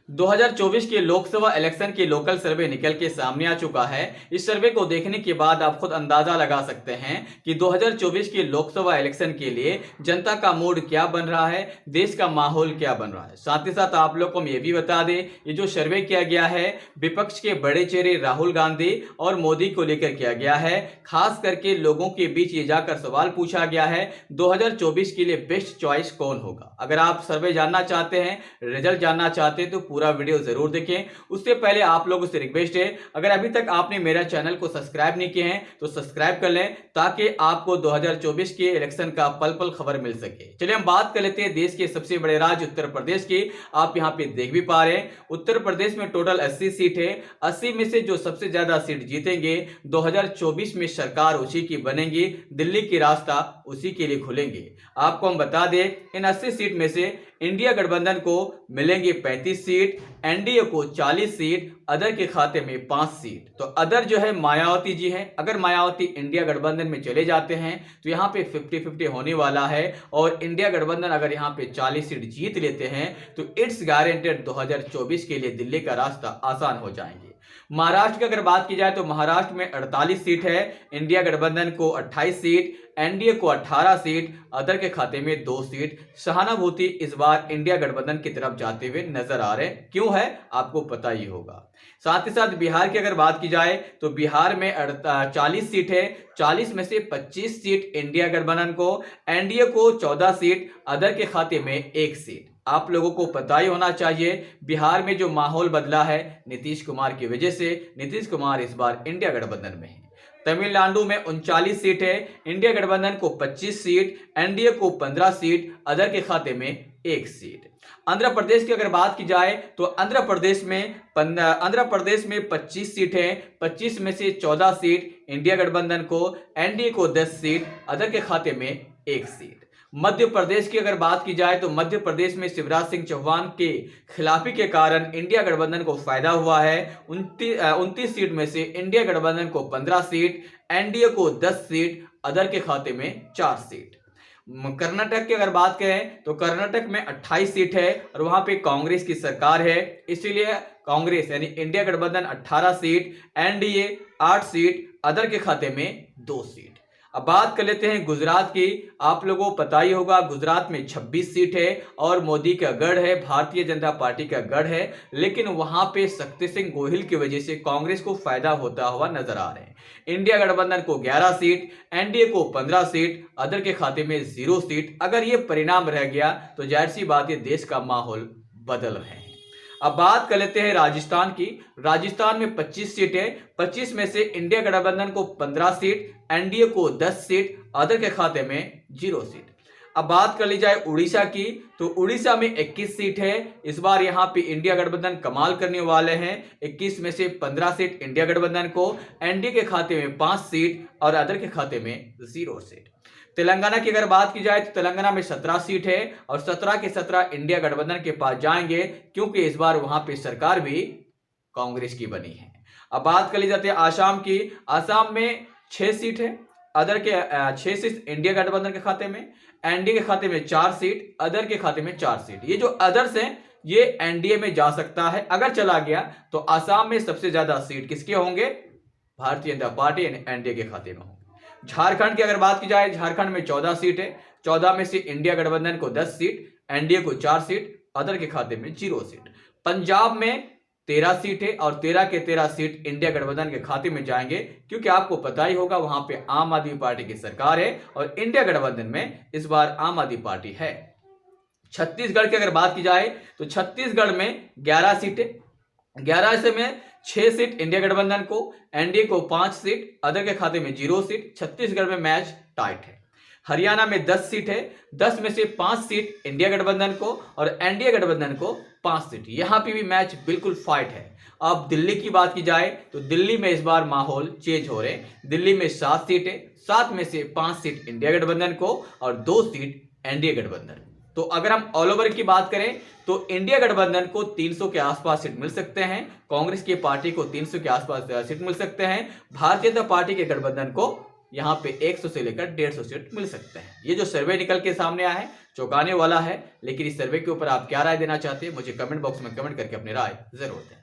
2024 के लोकसभा इलेक्शन के लोकल सर्वे निकल के सामने आ चुका है। इस सर्वे को देखने के बाद आप खुद अंदाजा लगा सकते हैं कि 2024 के लोकसभा इलेक्शन के लिए जनता का मूड क्या बन रहा है, देश का माहौल क्या बन रहा है। साथ ही साथ आप लोग को हम ये भी बता दें, ये जो सर्वे किया गया है विपक्ष के बड़े चेहरे राहुल गांधी और मोदी को लेकर किया गया है। खास करके लोगों के बीच ये जाकर सवाल पूछा गया है 2024 के लिए बेस्ट चॉइस कौन होगा। अगर आप सर्वे जानना चाहते हैं, रिजल्ट जानना चाहते हैं तो पूरा वीडियो जरूर देखें। उससे पहले आप लोगों से रिक्वेस्ट है, अगर अभी तक आपने मेरा चैनल को सब्सक्राइब नहीं किए हैं तो सब्सक्राइब कर लें ताकि आपको 2024 के इलेक्शन का पल पल खबर मिल सके। चलिए हम बात कर लेते हैं देश के सबसे बड़े राज्य उत्तर प्रदेश की। आप यहां पे देख भी पा रहे हैं उत्तर प्रदेश में टोटल 80 सीट है। 80 में से जो सबसे ज्यादा सीट जीतेंगे 2024 में सरकार उसी की बनेगी, दिल्ली की रास्ता उसी के लिए खुलेंगे। आपको हम बता दें इन 80 सीट में से इंडिया गठबंधन को मिलेंगे 35 सीट, एनडीए को 40 सीट, अदर के खाते में 5 सीट। तो अदर जो है मायावती जी हैं। अगर मायावती इंडिया गठबंधन में चले जाते हैं तो यहाँ पे 50-50 होने वाला है और इंडिया गठबंधन अगर यहाँ पे 40 सीट जीत लेते हैं तो इट्स गारंटेड 2024 के लिए दिल्ली का रास्ता आसान हो जाएंगे। महाराष्ट्र की अगर बात की जाए तो महाराष्ट्र में 48 सीट है, इंडिया गठबंधन को 28 सीट, एनडीए को 18 सीट, अदर के खाते में 2 सीट। सहानुभूति इस बार इंडिया गठबंधन की तरफ जाते हुए नजर आ रहे हैं। क्यों है आपको पता ही होगा। साथ ही साथ बिहार की अगर बात की जाए तो बिहार में 40 सीट है। 40 में से 25 सीट इंडिया गठबंधन को, एनडीए को 14 सीट, अदर के खाते में 1 सीट। आप लोगों को पता ही होना चाहिए बिहार में जो माहौल बदला है नीतीश कुमार की वजह से। नीतीश कुमार इस बार इंडिया गठबंधन में है। तमिलनाडु में 39 सीट है, इंडिया गठबंधन को 25 सीट, एनडीए को 15 सीट, अदर के खाते में 1 सीट। आंध्र प्रदेश की अगर बात की जाए तो आंध्र प्रदेश में 25 सीट है। 25 में से 14 सीट इंडिया गठबंधन को, एनडीए को 10 सीट, अदर के खाते में 1 सीट। मध्य प्रदेश की अगर बात की जाए तो मध्य प्रदेश में शिवराज सिंह चौहान के खिलाफी के कारण इंडिया गठबंधन को फायदा हुआ है। 29 सीट में से इंडिया गठबंधन को 15 सीट, एनडीए को 10 सीट, अदर के खाते में 4 सीट। कर्नाटक की अगर बात करें तो कर्नाटक में 28 सीट है और वहां पे कांग्रेस की सरकार है, इसीलिए कांग्रेस यानी इंडिया गठबंधन 18 सीट, एनडीए 8 सीट, अदर के खाते में 2 सीट। अब बात कर लेते हैं गुजरात की। आप लोगों को पता ही होगा गुजरात में 26 सीट है और मोदी का गढ़ है, भारतीय जनता पार्टी का गढ़ है, लेकिन वहां पे शक्ति सिंह गोहिल की वजह से कांग्रेस को फायदा होता हुआ नजर आ रहे हैं। इंडिया गठबंधन को 11 सीट, एनडीए को 15 सीट, अदर के खाते में 0 सीट। अगर ये परिणाम रह गया तो जाहिर सी बात है देश का माहौल बदल रहे हैं। अब बात कर लेते हैं राजस्थान की। राजस्थान में 25 सीट है। 25 में से इंडिया गठबंधन को 15 सीट, एनडीए को 10 सीट, अदर के खाते में 0 सीट। अब बात कर ली जाए उड़ीसा की तो उड़ीसा में 21 सीट है। इस बार यहां पे इंडिया गठबंधन कमाल करने वाले हैं। 21 में से 15 सीट इंडिया गठबंधन को, एनडीए के खाते में 5 सीट और अदर के खाते में 0 सीट। तेलंगाना की अगर बात की जाए तो तेलंगाना में 17 सीट है और 17 के 17 इंडिया गठबंधन के पास जाएंगे क्योंकि इस बार वहां पे सरकार भी कांग्रेस की बनी है। अब बात कर ली जाती है आसाम की। आसाम में 6 सीट है, अदर के 6 सीट इंडिया गठबंधन के खाते में, एनडीए के खाते में 4 सीट, अदर के खाते में 4 सीट। ये जो अदर्स हैं ये एनडीए में जा सकता है। अगर चला गया तो आसाम में सबसे ज्यादा सीट किसके होंगे? भारतीय जनता पार्टी एनडीए के खाते में होंगे। झारखंड की अगर बात की जाए झारखंड में 14 सीट है। 14 में से इंडिया गठबंधन को 10 सीट, एनडीए को 4 सीट, अदर के खाते में 0 सीट। पंजाब में 13 सीट है और 13 के 13 सीट इंडिया गठबंधन के खाते में जाएंगे क्योंकि आपको पता ही होगा वहां पे आम आदमी पार्टी की सरकार है और इंडिया गठबंधन में इस बार आम आदमी पार्टी है। छत्तीसगढ़ की अगर बात की जाए तो छत्तीसगढ़ में 11 सीटें। 11 से में 6 सीट इंडिया गठबंधन को, एनडीए को 5 सीट, अदर के खाते में 0 सीट। छत्तीसगढ़ में मैच टाइट है। हरियाणा में 10 सीट है। 10 में से 5 सीट इंडिया गठबंधन को और एनडीए गठबंधन को 5 सीट। यहां पे भी मैच बिल्कुल फाइट है। अब दिल्ली की बात की जाए तो दिल्ली में इस बार माहौल चेंज हो रहे हैं। दिल्ली में 7 सीट है। 7 में से 5 सीट इंडिया गठबंधन को और 2 सीट एनडीए गठबंधन। तो अगर हम ऑल ओवर की बात करें तो इंडिया गठबंधन को 300 के आसपास सीट मिल सकते हैं, कांग्रेस की पार्टी को 300 के आसपास सीट मिल सकते हैं, भारतीय जनता पार्टी के गठबंधन को यहाँ पे 100 से लेकर 150 सीट मिल सकते हैं। ये जो सर्वे निकल के सामने आया है चौंकाने वाला है, लेकिन इस सर्वे के ऊपर आप क्या राय देना चाहते हैं मुझे कमेंट बॉक्स में कमेंट करके अपनी राय जरूर दें।